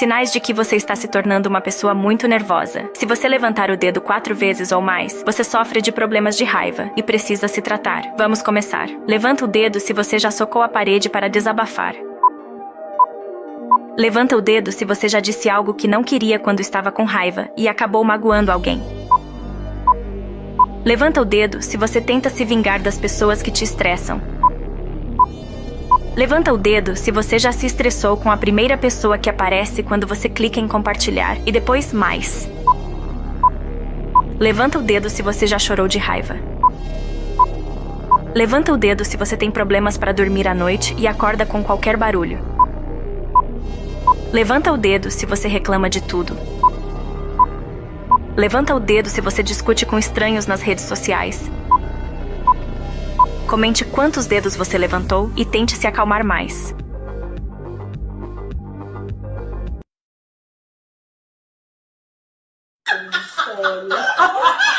Sinais de que você está se tornando uma pessoa muito nervosa. Se você levantar o dedo 4 vezes ou mais, você sofre de problemas de raiva e precisa se tratar. Vamos começar. Levanta o dedo se você já socou a parede para desabafar. Levanta o dedo se você já disse algo que não queria quando estava com raiva e acabou magoando alguém. Levanta o dedo se você tenta se vingar das pessoas que te estressam. Levanta o dedo se você já se estressou com a primeira pessoa que aparece quando você clica em compartilhar e depois mais. Levanta o dedo se você já chorou de raiva. Levanta o dedo se você tem problemas para dormir à noite e acorda com qualquer barulho. Levanta o dedo se você reclama de tudo. Levanta o dedo se você discute com estranhos nas redes sociais. Comente quantos dedos você levantou e tente se acalmar mais. História.